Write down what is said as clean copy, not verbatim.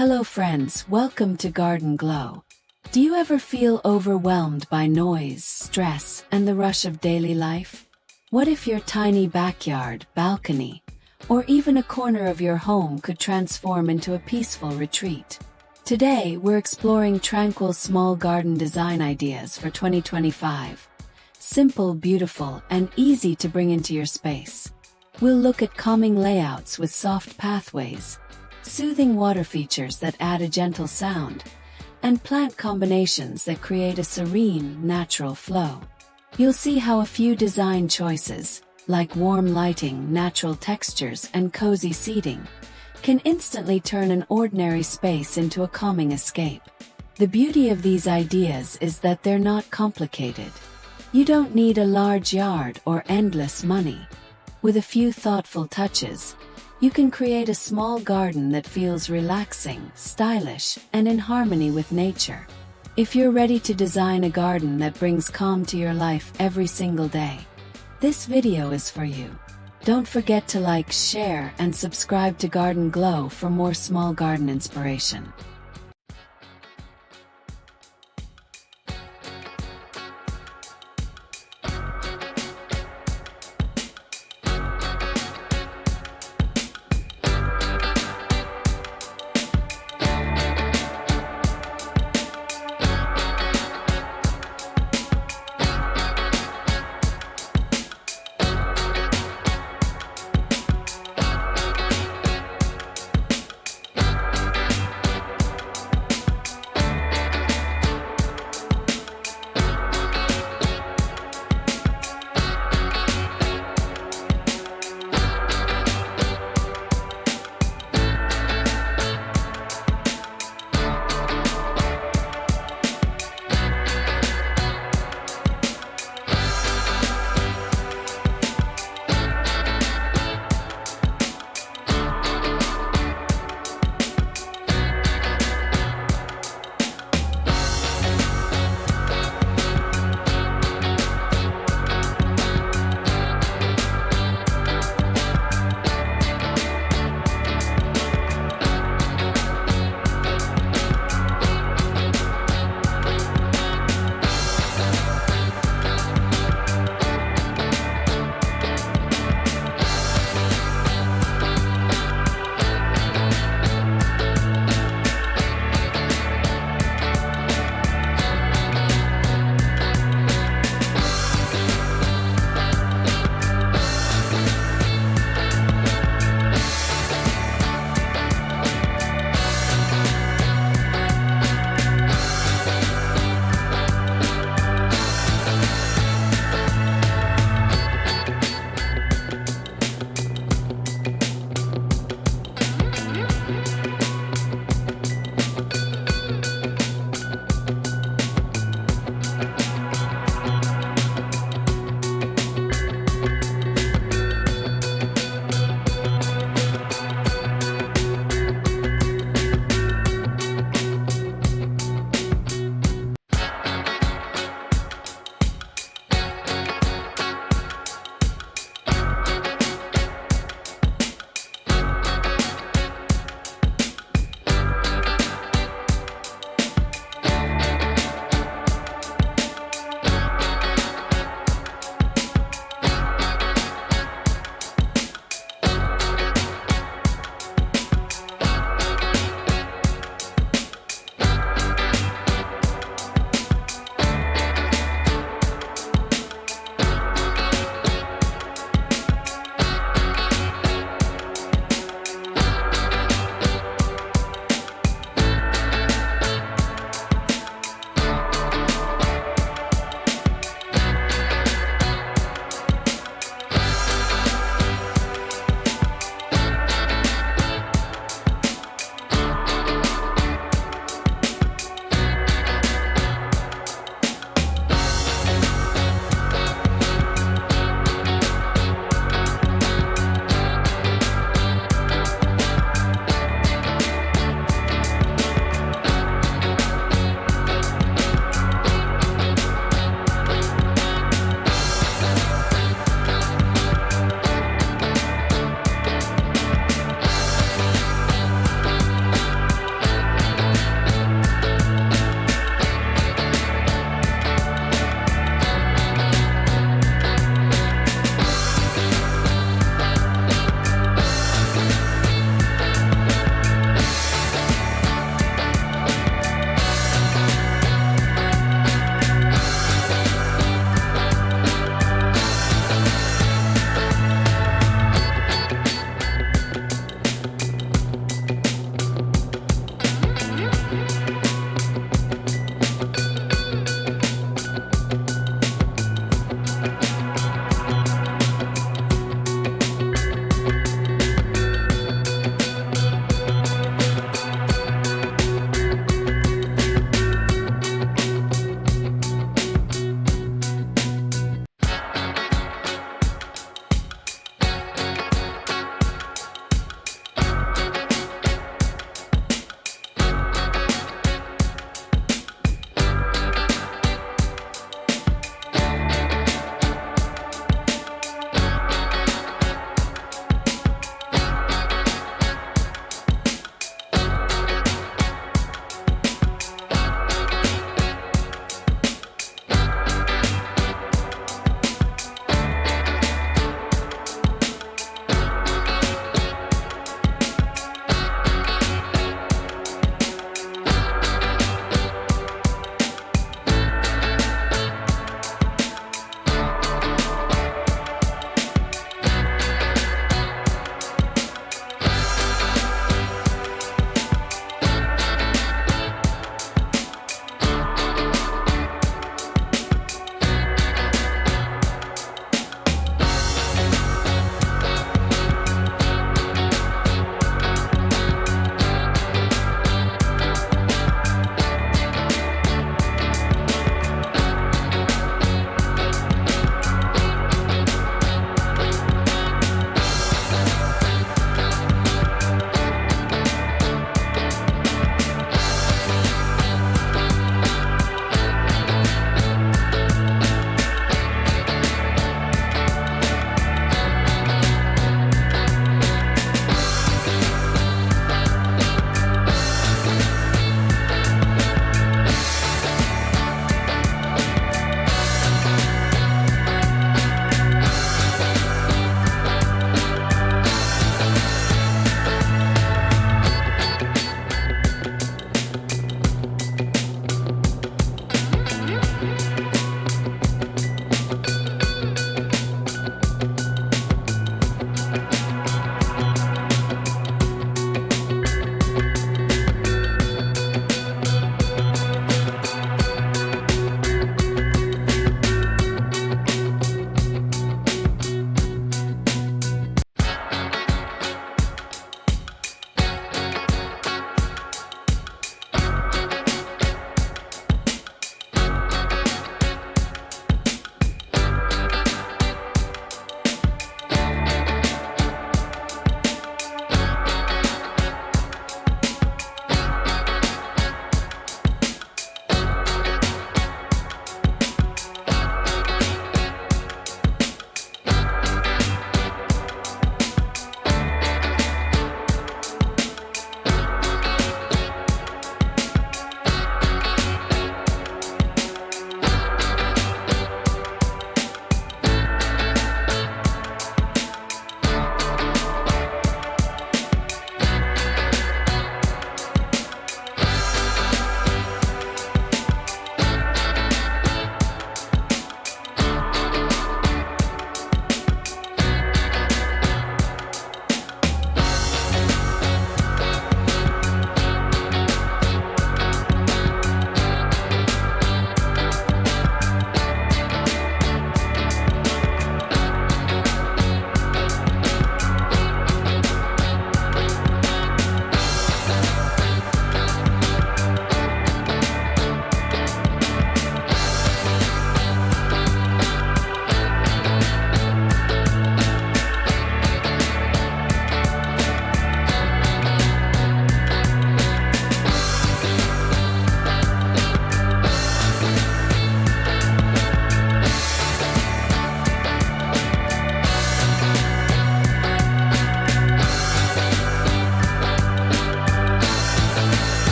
Hello friends, welcome to Garden Glow. Do you ever feel overwhelmed by noise, stress, and the rush of daily life? What if your tiny backyard, balcony, or even a corner of your home could transform into a peaceful retreat? Today, we're exploring tranquil small garden design ideas for 2025. Simple, beautiful, and easy to bring into your space. We'll look at calming layouts with soft pathways, soothing water features that add a gentle sound, and plant combinations that create a serene, natural flow. You'll see how a few design choices, like warm lighting, natural textures, and cozy seating, can instantly turn an ordinary space into a calming escape. The beauty of these ideas is that they're not complicated. You don't need a large yard or endless money. With a few thoughtful touches, you can create a small garden that feels relaxing, stylish, and in harmony with nature. If you're ready to design a garden that brings calm to your life every single day, this video is for you. Don't forget to like, share, and subscribe to Garden Glow for more small garden inspiration.